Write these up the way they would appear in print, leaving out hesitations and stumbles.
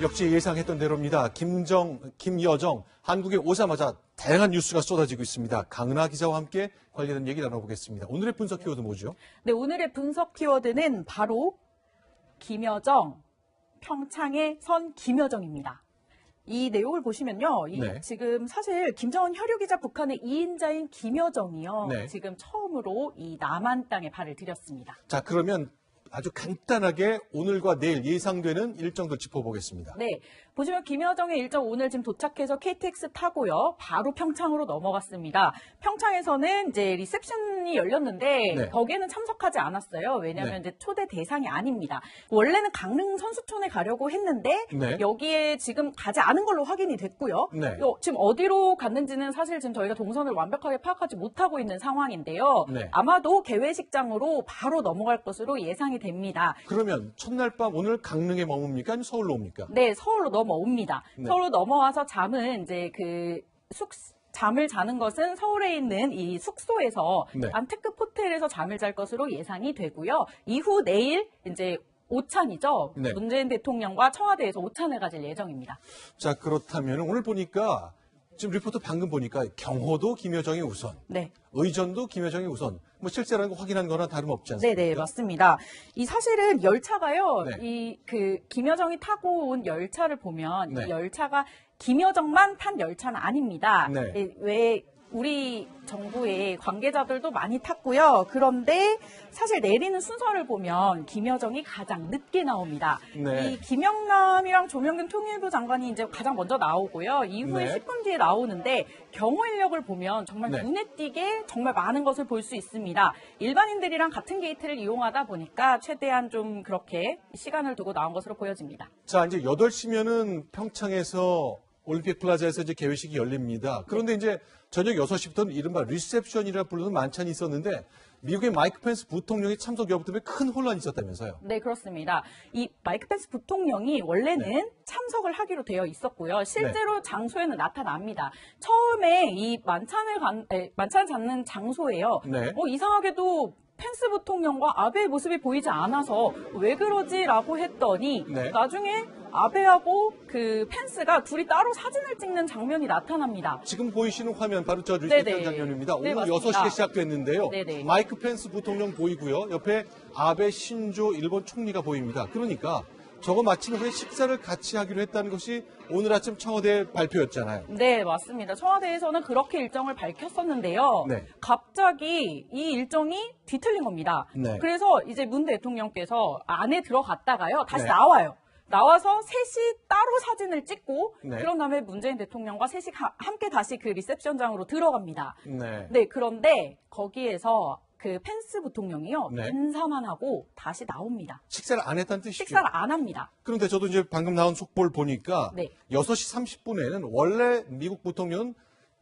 역시 예상했던 대로입니다. 김여정, 한국에 오자마자 다양한 뉴스가 쏟아지고 있습니다. 강은하 기자와 함께 관련된 얘기 나눠보겠습니다. 오늘의 분석 키워드 뭐죠? 네, 오늘의 분석 키워드는 바로 김여정, 평창에 선 김여정입니다. 이 내용을 보시면요. 네. 지금 사실 김정은 혈육이자 북한의 2인자인 김여정이요. 네. 지금 처음으로 이 남한 땅에 발을 들였습니다. 자, 그러면 아주 간단하게 오늘과 내일 예상되는 일정들 짚어보겠습니다. 네, 보시면 김여정의 일정 오늘 지금 도착해서 KTX 타고요. 바로 평창으로 넘어갔습니다. 평창에서는 이제 리셉션이 열렸는데 네. 거기에는 참석하지 않았어요. 왜냐하면 네. 이제 초대 대상이 아닙니다. 원래는 강릉 선수촌에 가려고 했는데 네. 여기에 지금 가지 않은 걸로 확인이 됐고요. 네. 지금 어디로 갔는지는 사실 지금 저희가 동선을 완벽하게 파악하지 못하고 있는 상황인데요. 네. 아마도 개회식장으로 바로 넘어갈 것으로 예상이 됩니다. 그러면 첫날 밤 오늘 강릉에 머뭅니까? 아니면 서울로 옵니까? 네, 서울로 넘어옵니다. 네. 서울로 넘어와서 잠은 이제 잠을 자는 것은 서울에 있는 이 숙소에서 네. 특급 호텔에서 잠을 잘 것으로 예상이 되고요. 이후 내일 이제 오찬이죠. 네. 문재인 대통령과 청와대에서 오찬을 가질 예정입니다. 자, 그렇다면 오늘 보니까 지금 리포트 방금 보니까 경호도 김여정이 우선, 네. 의전도 김여정이 우선, 뭐 실제라는 거 확인한 거나 다름없지 않습니까? 네네, 맞습니다. 이 사실은 열차가요, 네. 김여정이 타고 온 열차를 보면 네. 이 열차가 김여정만 탄 열차는 아닙니다. 네. 왜 우리 정부의 관계자들도 많이 탔고요. 그런데 사실 내리는 순서를 보면 김여정이 가장 늦게 나옵니다. 네. 이 김영남이랑 조명균 통일부 장관이 이제 가장 먼저 나오고요. 이후에 네. 10분 뒤에 나오는데 경호 인력을 보면 정말 네. 눈에 띄게 정말 많은 것을 볼 수 있습니다. 일반인들이랑 같은 게이트를 이용하다 보니까 최대한 좀 그렇게 시간을 두고 나온 것으로 보여집니다. 자, 이제 8시면은 평창에서 올림픽 플라자에서 이제 개회식이 열립니다. 그런데 이제 저녁 6시부터는 이른바 리셉션이라 부르는 만찬이 있었는데 미국의 마이크 펜스 부통령이 참석 여부 때문에 큰 혼란이 있었다면서요. 네, 그렇습니다. 이 마이크 펜스 부통령이 원래는 참석을 하기로 되어 있었고요. 실제로 장소에는 나타납니다. 처음에 이 만찬을 잡는 장소에요. 네. 이상하게도 펜스 부통령과 아베의 모습이 보이지 않아서 왜 그러지라고 했더니 네. 나중에 아베하고 그 펜스가 둘이 따로 사진을 찍는 장면이 나타납니다. 지금 보이시는 화면 바로 저 리셉션 네네. 장면입니다. 네, 오후 맞습니다. 6시에 시작됐는데요. 네네. 마이크 펜스 부통령 보이고요. 옆에 아베 신조 일본 총리가 보입니다. 그러니까 저거 마침 후에 식사를 같이 하기로 했다는 것이 오늘 아침 청와대 발표였잖아요. 네, 맞습니다. 청와대에서는 그렇게 일정을 밝혔었는데요. 네. 갑자기 이 일정이 뒤틀린 겁니다. 네. 그래서 이제 문 대통령께서 안에 들어갔다가요. 다시 네. 나와요. 나와서 셋이 따로 사진을 찍고 네. 그런 다음에 문재인 대통령과 셋이 함께 다시 그 리셉션장으로 들어갑니다. 네. 네, 그런데 거기에서 그 펜스 부통령이요. 네. 인사만 하고 다시 나옵니다. 식사를 안 했다는 뜻이죠. 식사를 안 합니다. 그런데 저도 이제 방금 나온 속보를 보니까 네. 6시 30분에는 원래 미국 부통령은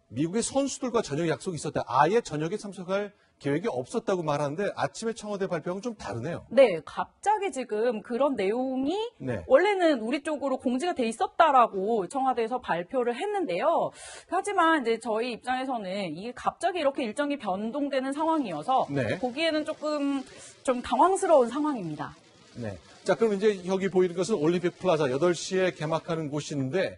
미국의 선수들과 저녁 약속이 있었다. 아예 저녁에 참석할 계획이 없었다고 말하는데 아침에 청와대 발표하고는 좀 다르네요. 네, 갑자기 지금 그런 내용이 네. 원래는 우리 쪽으로 공지가 돼 있었다라고 청와대에서 발표를 했는데요. 하지만 이제 저희 입장에서는 이게 갑자기 이렇게 일정이 변동되는 상황이어서 네. 보기에는 조금 좀 당황스러운 상황입니다. 네. 자, 그럼 이제 여기 보이는 것은 올림픽 플라자 8시에 개막하는 곳인데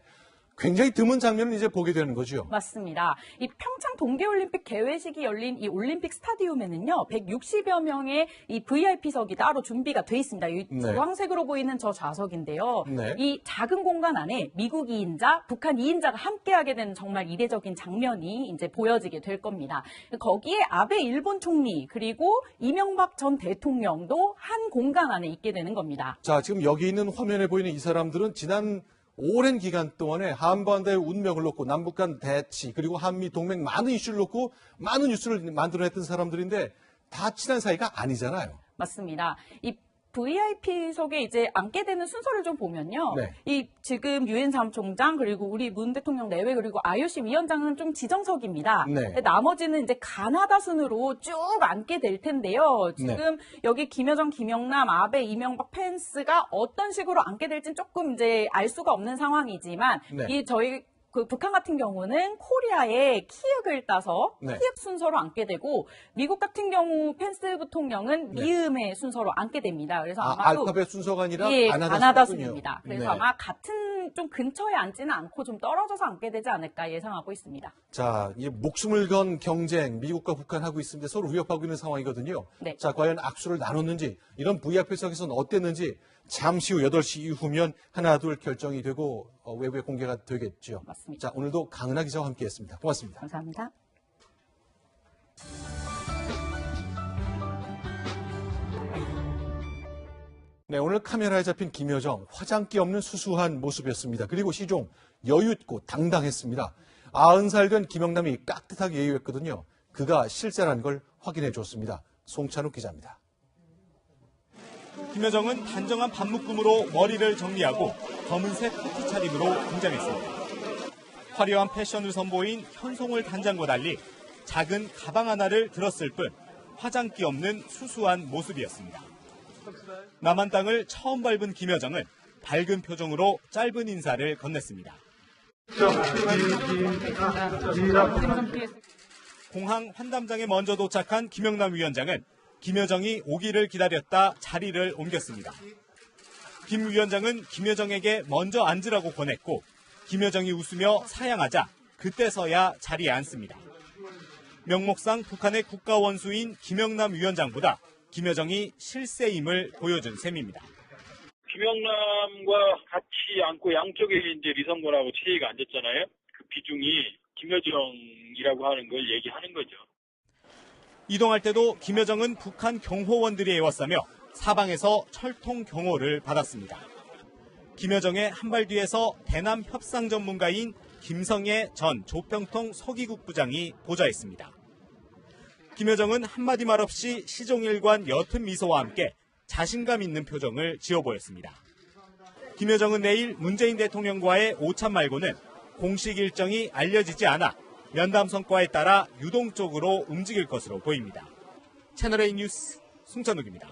굉장히 드문 장면을 이제 보게 되는 거죠. 맞습니다. 이 평창 동계올림픽 개회식이 열린 이 올림픽 스타디움에는요, 160여 명의 이 VIP석이 따로 준비가 돼 있습니다. 이 네. 주황색으로 보이는 저 좌석인데요. 네. 이 작은 공간 안에 미국 2인자, 북한 2인자가 함께하게 되는 정말 이례적인 장면이 이제 보여지게 될 겁니다. 거기에 아베 일본 총리 그리고 이명박 전 대통령도 한 공간 안에 있게 되는 겁니다. 자, 지금 여기 있는 화면에 보이는 이 사람들은 지난 오랜 기간 동안에 한반도의 운명을 놓고 남북 간 대치 그리고 한미 동맹 많은 이슈를 놓고 많은 뉴스를 만들어냈던 사람들인데 다 친한 사이가 아니잖아요. 맞습니다. 이 VIP석에 이제 앉게 되는 순서를 좀 보면요. 네. 이 지금 유엔 사무총장 그리고 우리 문 대통령 내외 그리고 IOC 위원장은 좀 지정석입니다. 네. 나머지는 이제 가나다 순으로 쭉 앉게 될 텐데요. 지금 여기 김여정, 김영남, 아베, 이명박, 펜스가 어떤 식으로 앉게 될지는 조금 이제 알 수가 없는 상황이지만 네. 이 저희 그 북한 같은 경우는 코리아의 키읔을 따서 네. 키읔 순서로 앉게 되고 미국 같은 경우 펜스 부통령은 미음의 순서로 앉게 됩니다. 그래서 아마도 알파벳 순서가 아니라 예, 가나다 가나다 순이군요. 순입니다. 그래서 네. 아마 같은 좀 근처에 앉지는 않고 좀 떨어져서 앉게 되지 않을까 예상하고 있습니다. 자, 이 목숨을 건 경쟁 미국과 북한하고 있습니다. 서로 위협하고 있는 상황이거든요. 네. 자, 과연 악수를 나눴는지 이런 VIP석에서는 어땠는지 잠시 후 8시 이후면 하나 둘 결정이 되고 외부에 공개가 되겠죠. 맞습니다. 자, 오늘도 강은하 기자와 함께했습니다. 고맙습니다. 감사합니다. 네, 오늘 카메라에 잡힌 김여정 화장기 없는 수수한 모습이었습니다. 그리고 시종 여유 있고 당당했습니다. 90살 된 김영남이 깍듯하게 예유했거든요. 그가 실세라는 걸 확인해 줬습니다. 송찬욱 기자입니다. 김여정은 단정한 반묶음으로 머리를 정리하고 검은색 코트 차림으로 등장했습니다. 화려한 패션을 선보인 현송월 단장과 달리 작은 가방 하나를 들었을 뿐 화장기 없는 수수한 모습이었습니다. 남한 땅을 처음 밟은 김여정은 밝은 표정으로 짧은 인사를 건넸습니다. 공항 환담장에 먼저 도착한 김영남 위원장은 김여정이 오기를 기다렸다 자리를 옮겼습니다. 김 위원장은 김여정에게 먼저 앉으라고 권했고 김여정이 웃으며 사양하자 그때서야 자리에 앉습니다. 명목상 북한의 국가원수인 김영남 위원장보다 김여정이 실세임을 보여준 셈입니다. 김영남과 같이 앉고 양쪽에 이제 리성곤하고 최희가 앉았잖아요. 그 비중이 김여정이라고 하는 걸 얘기하는 거죠. 이동할 때도 김여정은 북한 경호원들이 애워싸며 사방에서 철통 경호를 받았습니다. 김여정의 한 발 뒤에서 대남 협상 전문가인 김성애 전 조평통 서기국 부장이 보좌했습니다. 김여정은 한마디 말 없이 시종일관 옅은 미소와 함께 자신감 있는 표정을 지어 보였습니다. 김여정은 내일 문재인 대통령과의 오찬 말고는 공식 일정이 알려지지 않아 면담 성과에 따라 유동적으로 움직일 것으로 보입니다. 채널A 뉴스 송찬욱입니다.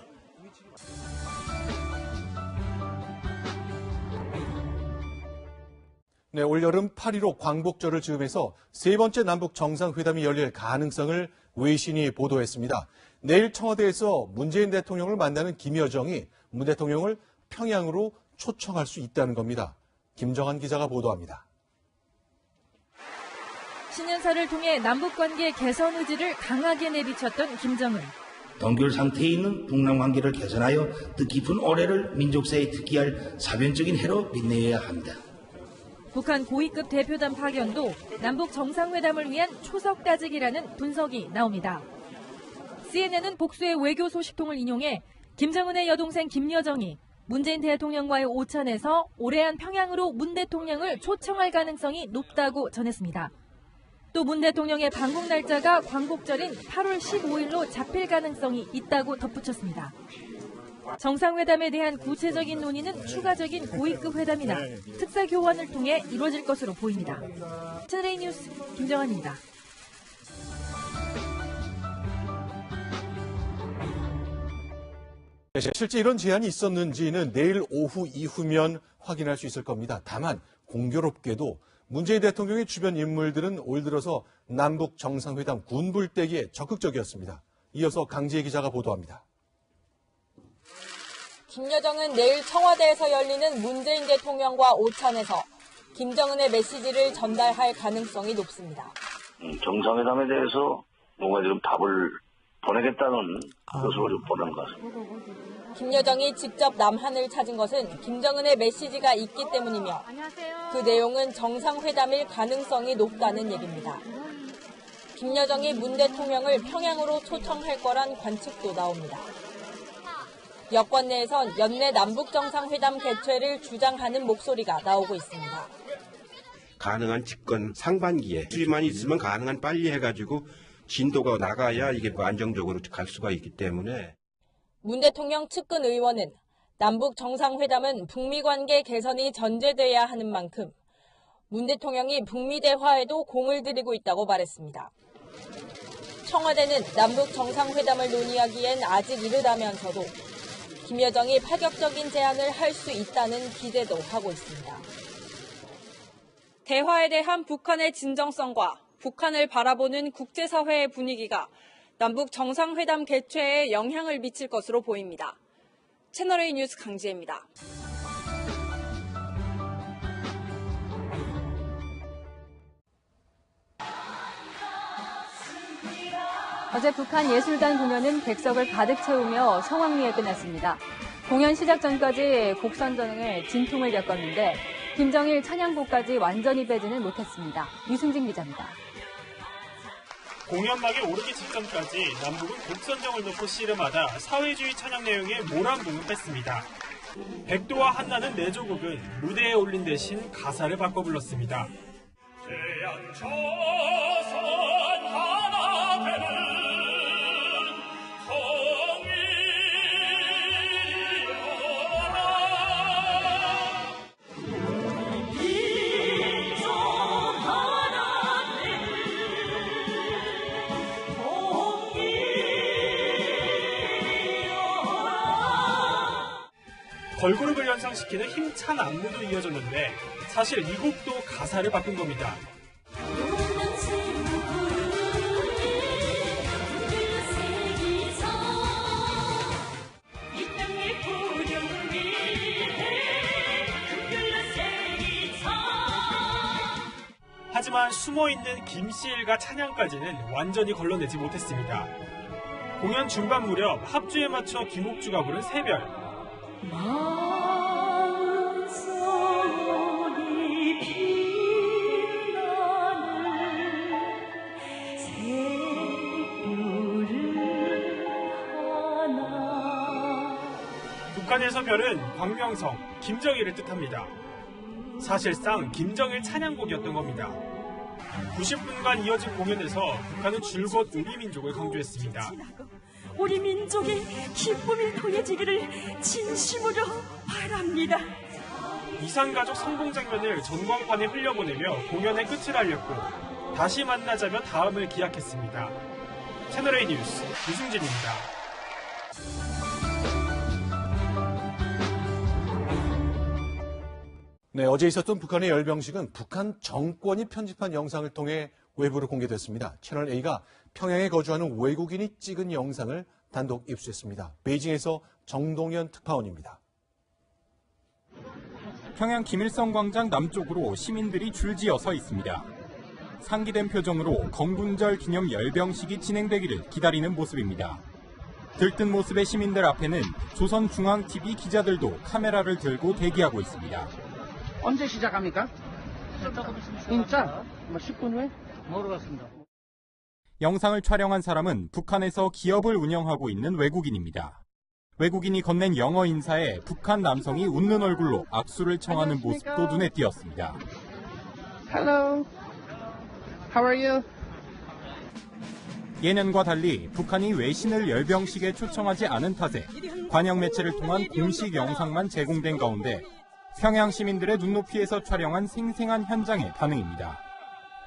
네, 올여름 8.15 광복절을 즈음해서 세 번째 남북 정상회담이 열릴 가능성을 외신이 보도했습니다. 내일 청와대에서 문재인 대통령을 만나는 김여정이 문 대통령을 평양으로 초청할 수 있다는 겁니다. 김정한 기자가 보도합니다. 신년사를 통해 남북관계 개선 의지를 강하게 내비쳤던 김정은. 동결 상태에 있는 북남 관계를 개선하여 뜻깊은 올해를 민족사에 특기할 사변적인 해로 빛내야 합니다. 북한 고위급 대표단 파견도 남북 정상회담을 위한 초석 따지기라는 분석이 나옵니다. CNN은 복수의 외교 소식통을 인용해 김정은의 여동생 김여정이 문재인 대통령과의 오찬에서 올해안 평양으로 문 대통령을 초청할 가능성이 높다고 전했습니다. 또 문 대통령의 방북 날짜가 광복절인 8월 15일로 잡힐 가능성이 있다고 덧붙였습니다. 정상회담에 대한 구체적인 논의는 추가적인 고위급 회담이나 특사 교환을 통해 이루어질 것으로 보입니다. 채널A 뉴스 김정환입니다. 실제 이런 제안이 있었는지는 내일 오후 이후면 확인할 수 있을 겁니다. 다만 공교롭게도 문재인 대통령의 주변 인물들은 올 들어서 남북 정상회담 군불대기에 적극적이었습니다. 이어서 강지혜 기자가 보도합니다. 김여정은 내일 청와대에서 열리는 문재인 대통령과 오찬에서 김정은의 메시지를 전달할 가능성이 높습니다. 정상회담에 대해서 뭔가 좀 답을 보내겠다는 것으로 보는 것 같습니다. 김여정이 직접 남한을 찾은 것은 김정은의 메시지가 있기 때문이며 그 내용은 정상회담일 가능성이 높다는 얘기입니다. 김여정이 문 대통령을 평양으로 초청할 거란 관측도 나옵니다. 여권 내에선 연내 남북정상회담 개최를 주장하는 목소리가 나오고 있습니다. 가능한 집권 상반기에 수리만 있으면 가능한 빨리 해가지고 진도가 나가야 이게 안정적으로 갈 수가 있기 때문에. 문 대통령 측근 의원은 남북 정상회담은 북미 관계 개선이 전제돼야 하는 만큼 문 대통령이 북미 대화에도 공을 들이고 있다고 말했습니다. 청와대는 남북 정상회담을 논의하기엔 아직 이르다면서도 김여정이 파격적인 제안을 할 수 있다는 기대도 하고 있습니다. 대화에 대한 북한의 진정성과 북한을 바라보는 국제사회의 분위기가 남북 정상회담 개최에 영향을 미칠 것으로 보입니다. 채널A 뉴스 강지혜입니다. 어제 북한 예술단 공연은 객석을 가득 채우며 성황리에 끝났습니다. 공연 시작 전까지 곡 선정에 진통을 겪었는데 김정일 찬양곡까지 완전히 빼지는 못했습니다. 유승진 기자입니다. 공연막에 오르기 직전까지 남북은 곡 선정을 놓고 씨름하다 사회주의 찬양 내용에 모란봉합했습니다. 백도와 한나는 내조곡은 무대에 올린 대신 가사를 바꿔 불렀습니다. 걸그룹을 연상시키는 힘찬 안무도 이어졌는데 사실 이 곡도 가사를 바꾼 겁니다. 하지만 숨어있는 김씨일가 찬양까지는 완전히 걸러내지 못했습니다. 공연 중반 무렵 합주에 맞춰 김옥주가 부른 새별. 마음속이 빛나는 새별을 하나. 북한에서 별은 광명성, 김정일을 뜻합니다. 사실상 김정일 찬양곡이었던 겁니다. 90분간 이어진 공연에서 북한은 줄곧 우리 민족을 강조했습니다. 우리 민족의 기쁨이 더해지기를 진심으로 바랍니다. 이산가족 성공 장면을 전광판에 흘려보내며 공연의 끝을 알렸고 다시 만나자며 다음을 기약했습니다. 채널A 뉴스 유승진입니다. 네, 어제 있었던 북한의 열병식은 북한 정권이 편집한 영상을 통해 외부로 공개됐습니다. 채널A가 평양에 거주하는 외국인이 찍은 영상을 단독 입수했습니다. 베이징에서 정동현 특파원입니다. 평양 김일성 광장 남쪽으로 시민들이 줄지어 서 있습니다. 상기된 표정으로 건군절 기념 열병식이 진행되기를 기다리는 모습입니다. 들뜬 모습의 시민들 앞에는 조선중앙TV 기자들도 카메라를 들고 대기하고 있습니다. 언제 시작합니까? 진짜? 10분 후에? 모르겠습니다. 영상을 촬영한 사람은 북한에서 기업을 운영하고 있는 외국인입니다. 외국인이 건넨 영어 인사에 북한 남성이 웃는 얼굴로 악수를 청하는 모습도 눈에 띄었습니다. Hello. How are you? 예년과 달리 북한이 외신을 열병식에 초청하지 않은 탓에 관영 매체를 통한 공식 영상만 제공된 가운데 평양 시민들의 눈높이에서 촬영한 생생한 현장의 반응입니다.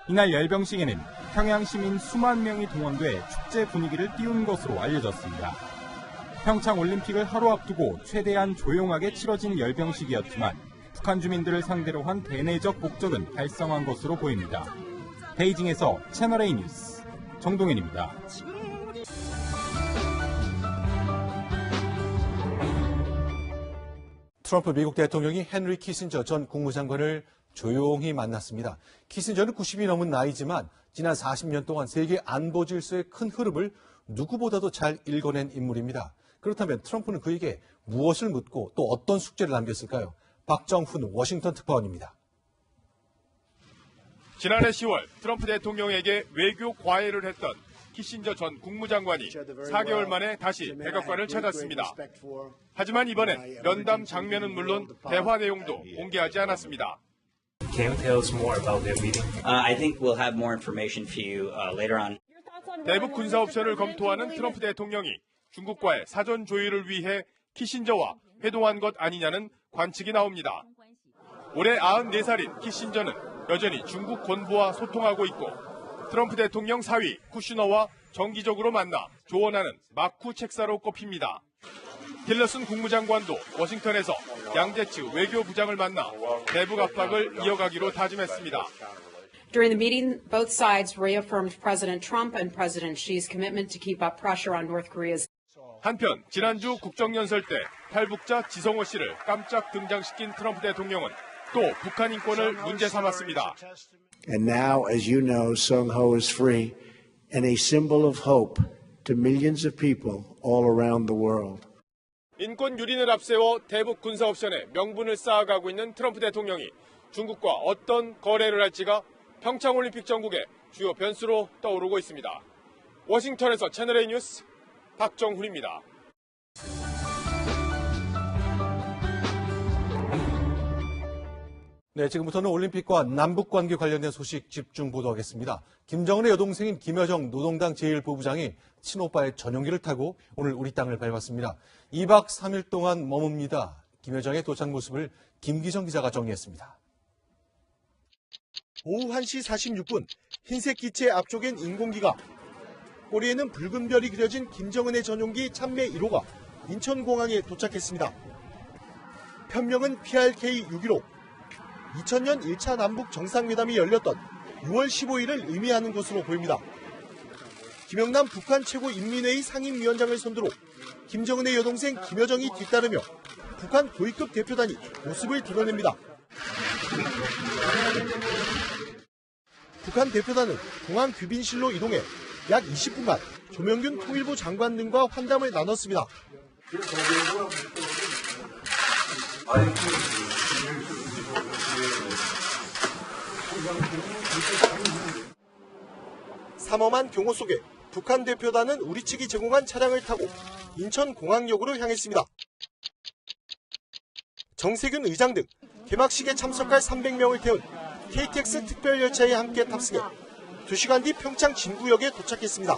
이날 열병식에는 평양 시민 수만 명이 동원돼 축제 분위기를 띄운 것으로 알려졌습니다. 평창 올림픽을 하루 앞두고 최대한 조용하게 치러진 열병식이었지만 북한 주민들을 상대로 한 대내적 목적은 달성한 것으로 보입니다. 베이징에서 채널A 뉴스 정동현입니다. 트럼프 미국 대통령이 헨리 키신저 전 국무장관을 조용히 만났습니다. 키신저는 90이 넘은 나이지만 지난 40년 동안 세계 안보 질서의 큰 흐름을 누구보다도 잘 읽어낸 인물입니다. 그렇다면 트럼프는 그에게 무엇을 묻고 또 어떤 숙제를 남겼을까요? 박정훈 워싱턴 특파원입니다. 지난해 10월 트럼프 대통령에게 외교 과외를 했던 키신저 전 국무장관이 4개월 만에 다시 백악관을 찾았습니다. 하지만 이번엔 면담 장면은 물론 대화 내용도 공개하지 않았습니다. Can you tell us more about their meeting? I think we'll have more information for you later on. 대북 군사 옵션을 검토하는 트럼프 대통령이 중국과의 사전 조율을 위해 키신저와 회동한 것 아니냐는 관측이 나옵니다. 올해 94살인 키신저는 여전히 중국 권부와 소통하고 있고 트럼프 대통령 사위 쿠슈너와 정기적으로 만나 조언하는 마쿠 책사로 꼽힙니다. 틸러슨 국무장관도 워싱턴에서 양재치 외교부장을 만나 대북 압박을 이어가기로 다짐했습니다. During the meeting, both sides reaffirmed President Trump and President Xi's commitment to keep up pressure on North Korea's. 한편 지난주 국정연설 때 탈북자 지성호 씨를 깜짝 등장시킨 트럼프 대통령은 또 북한 인권을 문제 삼았습니다. And now, as you know, Sung-ho is free and a symbol of hope to millions of people all around the world. 인권 유린을 앞세워 대북 군사 옵션에 명분을 쌓아가고 있는 트럼프 대통령이 중국과 어떤 거래를 할지가 평창올림픽 전국의 주요 변수로 떠오르고 있습니다. 워싱턴에서 채널A 뉴스 박정훈입니다. 네, 지금부터는 올림픽과 남북관계 관련된 소식 집중 보도하겠습니다. 김정은의 여동생인 김여정 노동당 제1부부장이 친오빠의 전용기를 타고 오늘 우리 땅을 밟았습니다. 2박 3일 동안 머뭅니다. 김여정의 도착 모습을 김기정 기자가 정리했습니다. 오후 1시 46분 흰색 기체 앞쪽엔 인공기가, 꼬리에는 붉은 별이 그려진 김정은의 전용기 참매 1호가 인천공항에 도착했습니다. 편명은 PRK-615. 2000년 1차 남북 정상회담이 열렸던 6월 15일을 의미하는 것으로 보입니다. 김영남 북한 최고인민회의 상임위원장을 선두로 김정은의 여동생 김여정이 뒤따르며 북한 고위급 대표단이 모습을 드러냅니다. 북한 대표단은 공항 귀빈실로 이동해 약 20분간 조명균 통일부 장관 등과 환담을 나눴습니다. 삼엄한 경호 속에 북한 대표단은 우리 측이 제공한 차량을 타고 인천공항역으로 향했습니다. 정세균 의장 등 개막식에 참석할 300명을 태운 KTX 특별열차에 함께 탑승해 2시간 뒤 평창 진구역에 도착했습니다.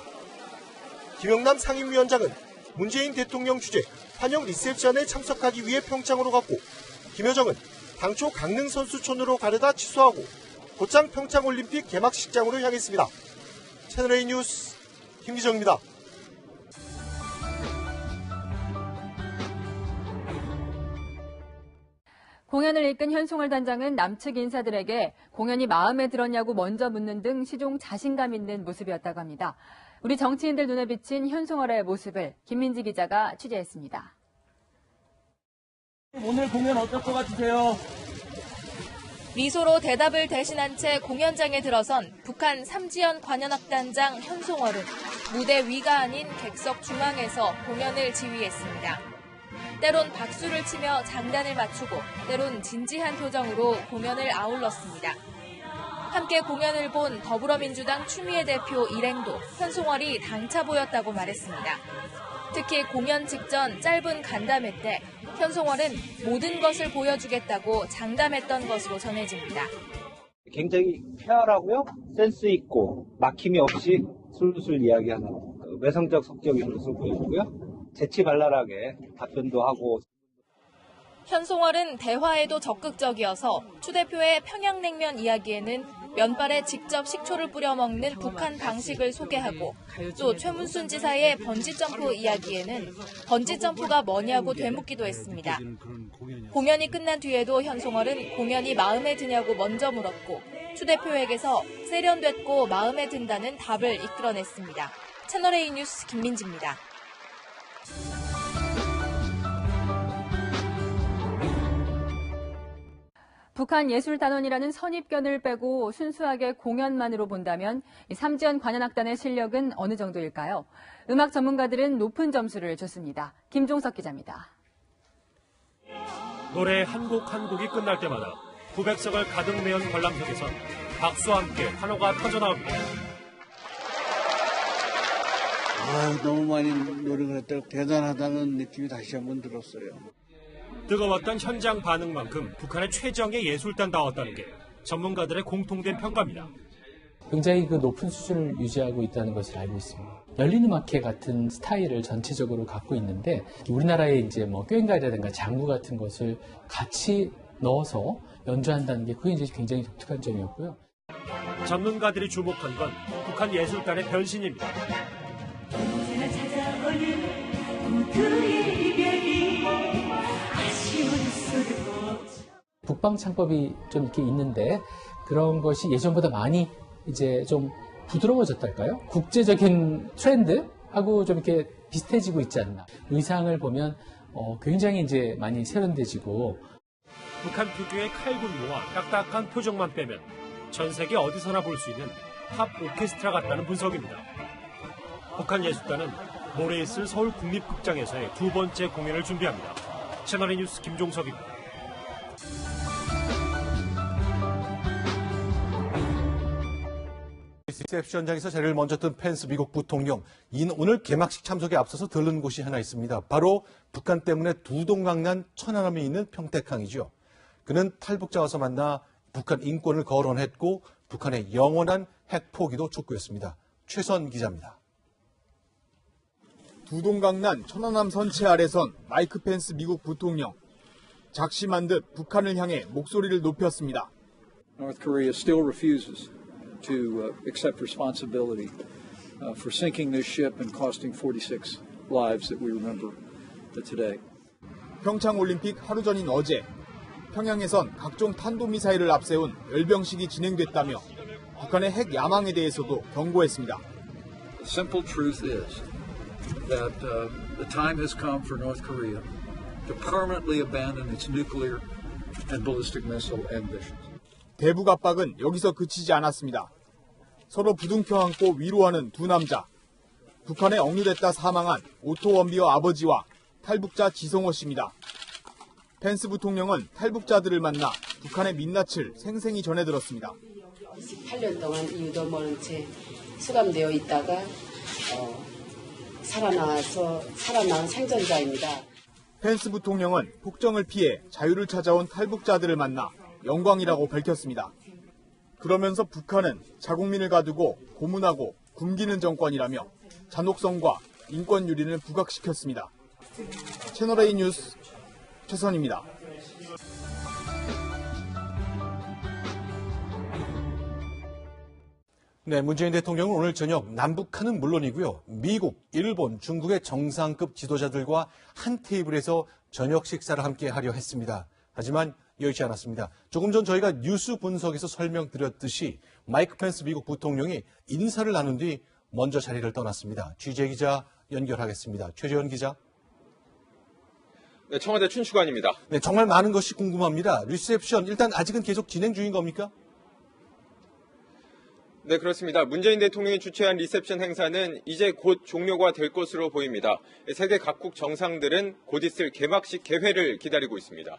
김영남 상임위원장은 문재인 대통령 주재 환영 리셉션에 참석하기 위해 평창으로 갔고, 김여정은 당초 강릉 선수촌으로 가려다 취소하고 곧장 평창올림픽 개막식장으로 향했습니다. 채널A 뉴스 김기정입니다. 공연을 이끈 현송월 단장은 남측 인사들에게 공연이 마음에 들었냐고 먼저 묻는 등 시종 자신감 있는 모습이었다고 합니다. 우리 정치인들 눈에 비친 현송월의 모습을 김민지 기자가 취재했습니다. 오늘 공연 어떨 것 같으세요? 미소로 대답을 대신한 채 공연장에 들어선 북한 삼지연 관현악단장 현송월은 무대 위가 아닌 객석 중앙에서 공연을 지휘했습니다. 때론 박수를 치며 장단을 맞추고 때론 진지한 표정으로 공연을 아울렀습니다. 함께 공연을 본 더불어민주당 추미애 대표 일행도 현송월이 당차 보였다고 말했습니다. 특히 공연 직전 짧은 간담회 때 현송월은 모든 것을 보여주겠다고 장담했던 것으로 전해집니다. 굉장히 페어하고요, 센스 있고 막힘이 없이 술술 이야기하는 외성적 성격의 모습을 보여주고요. 재치발랄하게 답변도 하고. 현송월은 대화에도 적극적이어서 추 대표의 평양냉면 이야기에는 면발에 직접 식초를 뿌려 먹는 북한 방식을 소개하고, 또 최문순 지사의 번지점프 이야기에는 번지점프가 뭐냐고 되묻기도 했습니다. 공연이 끝난 뒤에도 현송월은 공연이 마음에 드냐고 먼저 물었고, 추 대표에게서 세련됐고 마음에 든다는 답을 이끌어냈습니다. 채널A 뉴스 김민지입니다. 북한 예술단원이라는 선입견을 빼고 순수하게 공연만으로 본다면 삼지연 관현악단의 실력은 어느 정도일까요? 음악 전문가들은 높은 점수를 줬습니다. 김종석 기자입니다. 노래 한 곡 한 곡이 끝날 때마다 900석을 가득 메운 관람석에선 박수와 함께 환호가 터져나옵니다. 너무 많이 노력을 했다고 대단하다는 느낌이 다시 한번 들었어요. 뜨거웠던 현장 반응만큼 북한의 최정의 예술단다웠다는 게 전문가들의 공통된 평가입니다. 굉장히 높은 수준을 유지하고 있다는 것을 알고 있습니다. 열린 음악회 같은 스타일을 전체적으로 갖고 있는데 우리나라에 이제 꽹과라든가 장구 같은 것을 같이 넣어서 연주한다는 게 그게 이제 굉장히 독특한 점이었고요. 전문가들이 주목한 건 북한 예술단의 변신입니다. 언제나 찾아오는 그의 이별이 국방 창법이 좀 이렇게 있는데 그런 것이 예전보다 많이 이제 좀 부드러워졌달까요? 국제적인 트렌드하고 좀 이렇게 비슷해지고 있지 않나. 의상을 보면 굉장히 이제 많이 세련돼지고. 북한 특유의 칼군무와 딱딱한 표정만 빼면 전 세계 어디서나 볼 수 있는 탑 오케스트라 같다는 분석입니다. 북한 예술단은 모레 있을 서울 국립극장에서의 두 번째 공연을 준비합니다. 채널A 뉴스 김종석입니다. 리셉션장에서 자리를 먼저 뜬 펜스 미국 부통령. 오늘 개막식 참석에 앞서서 들른 곳이 하나 있습니다. 바로 북한 때문에 두 동강 난 천안함이 있는 평택항이죠. 그는 탈북자 와서 만나 북한 인권을 거론했고 북한의 영원한 핵 포기도 촉구했습니다. 최선 기자입니다. 두 동강 난 천안함 선체 아래선 마이크 펜스 미국 부통령. 작심한 듯 북한을 향해 목소리를 높였습니다. North Korea still refuses to accept responsibility for sinking this ship and costing 46 lives that we remember today. 평창 올림픽 하루 전인 어제 평양에선 각종 탄도미사일을 앞세운 열병식이 진행됐다며 북한의 핵 야망에 대해서도 경고했습니다. The simple truth is that the time has come for North Korea to permanently abandon its nuclear and ballistic missile ambitions. 대북 압박은 여기서 그치지 않았습니다. 서로 부둥켜 안고 위로하는 두 남자. 북한에 억류됐다 사망한 오토 원비어 아버지와 탈북자 지성호 씨입니다. 펜스 부통령은 탈북자들을 만나 북한의 민낯을 생생히 전해들었습니다. 28년 동안 이유도 모른 채 수감되어 있다가 살아나온 생존자입니다. 펜스 부통령은 폭정을 피해 자유를 찾아온 탈북자들을 만나 영광이라고 밝혔습니다. 그러면서 북한은 자국민을 가두고 고문하고 굶기는 정권이라며 잔혹성과 인권 유린을 부각시켰습니다. 채널A 뉴스 최선입니다. 네, 문재인 대통령은 오늘 저녁 남북한은 물론이고요. 미국, 일본, 중국의 정상급 지도자들과 한 테이블에서 저녁 식사를 함께 하려 했습니다. 하지만 여의치 않았습니다. 조금 전 저희가 뉴스 분석에서 설명드렸듯이 마이크 펜스 미국 부통령이 인사를 나눈 뒤 먼저 자리를 떠났습니다. 취재 기자 연결하겠습니다. 최재원 기자. 네, 청와대 춘추관입니다. 네, 정말 많은 것이 궁금합니다. 리셉션 일단 아직은 계속 진행 중인 겁니까? 네, 그렇습니다. 문재인 대통령이 주최한 리셉션 행사는 이제 곧 종료가 될 것으로 보입니다. 세계 각국 정상들은 곧 있을 개막식 개회를 기다리고 있습니다.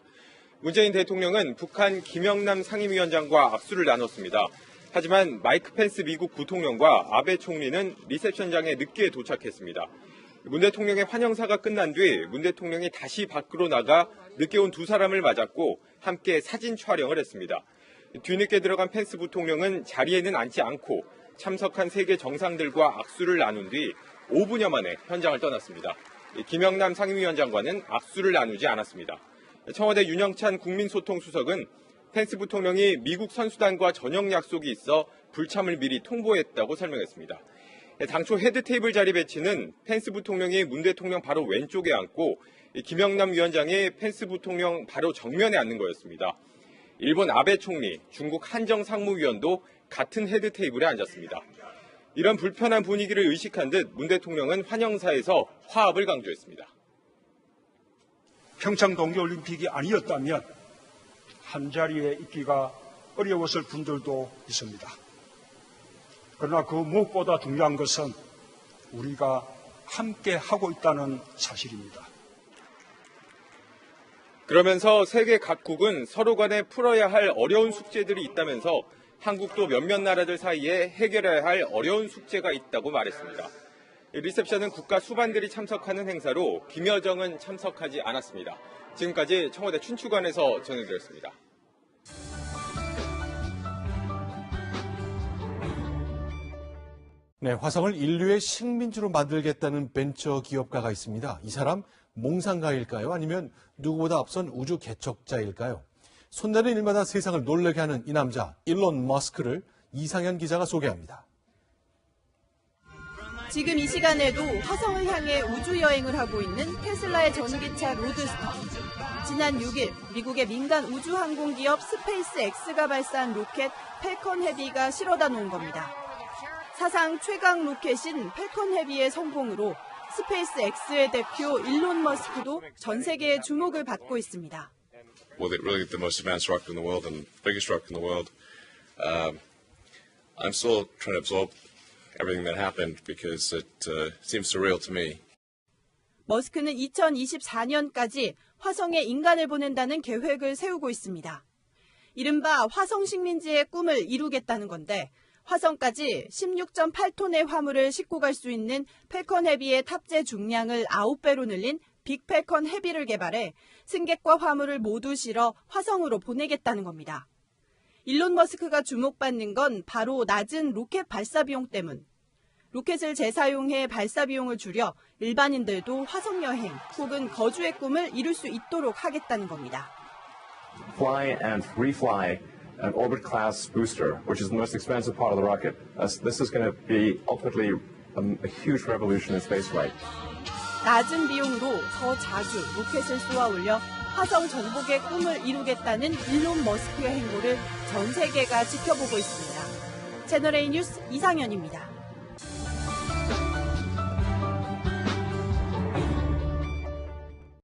문재인 대통령은 북한 김영남 상임위원장과 악수를 나눴습니다. 하지만 마이크 펜스 미국 부통령과 아베 총리는 리셉션장에 늦게 도착했습니다. 문 대통령의 환영사가 끝난 뒤 문 대통령이 다시 밖으로 나가 늦게 온 두 사람을 맞았고 함께 사진 촬영을 했습니다. 뒤늦게 들어간 펜스 부통령은 자리에는 앉지 않고 참석한 세계 정상들과 악수를 나눈 뒤 5분여 만에 현장을 떠났습니다. 김영남 상임위원장과는 악수를 나누지 않았습니다. 청와대 윤영찬 국민소통수석은 펜스 부통령이 미국 선수단과 저녁 약속이 있어 불참을 미리 통보했다고 설명했습니다. 당초 헤드 테이블 자리 배치는 펜스 부통령이 문 대통령 바로 왼쪽에 앉고 김영남 위원장이 펜스 부통령 바로 정면에 앉는 거였습니다. 일본 아베 총리, 중국 한정 상무위원도 같은 헤드 테이블에 앉았습니다. 이런 불편한 분위기를 의식한 듯 문 대통령은 환영사에서 화합을 강조했습니다. 평창 동계올림픽이 아니었다면 한자리에 있기가 어려웠을 분들도 있습니다. 그러나 그 무엇보다 중요한 것은 우리가 함께 하고 있다는 사실입니다. 그러면서 세계 각국은 서로 간에 풀어야 할 어려운 숙제들이 있다면서 한국도 몇몇 나라들 사이에 해결해야 할 어려운 숙제가 있다고 말했습니다. 리셉션은 국가 수반들이 참석하는 행사로 김여정은 참석하지 않았습니다. 지금까지 청와대 춘추관에서 전해드렸습니다. 네, 화성을 인류의 식민지로 만들겠다는 벤처 기업가가 있습니다. 이 사람 몽상가일까요? 아니면 누구보다 앞선 우주 개척자일까요? 손다는 일마다 세상을 놀라게 하는 이 남자, 일론 머스크를 이상현 기자가 소개합니다. 지금 이 시간에도 화성을 향해 우주여행을 하고 있는 테슬라의 전기차 로드스터. 지난 6일 미국의 민간 우주항공기업 스페이스X가 발사한 로켓 팰컨 헤비가 실어다 놓은 겁니다. 사상 최강 로켓인 팰컨 헤비의 성공으로 스페이스X의 대표 일론 머스크도 전 세계의 주목을 받고 있습니다. Well, really the most advanced rocket in the world and biggest rocket in the world. I'm still trying to absorb everything that happened because it seems surreal to me. 머스크는 2024년까지 화성에 인간을 보낸다는 계획을 세우고 있습니다. 이른바 화성 식민지의 꿈을 이루겠다는 건데 화성까지 16.8톤의 화물을 싣고 갈 수 있는 팰컨 헤비의 탑재 중량을 9배로 늘린 빅 팰컨 헤비를 개발해 승객과 화물을 모두 실어 화성으로 보내겠다는 겁니다. 일론 머스크가 주목받는 건 바로 낮은 로켓 발사 비용 때문. 로켓을 재사용해 발사 비용을 줄여 일반인들도 화성 여행 혹은 거주의 꿈을 이룰 수 있도록 하겠다는 겁니다. Fly and refly an orbit-class booster, which is the most expensive part of the rocket. This is going to be ultimately a huge revolution in spaceflight. 낮은 비용으로 더 자주 로켓을 쏘아 올려 화성 정복의 꿈을 이루겠다는 일론 머스크의 행보를 전 세계가 지켜보고 있습니다. 채널A 뉴스 이상현입니다.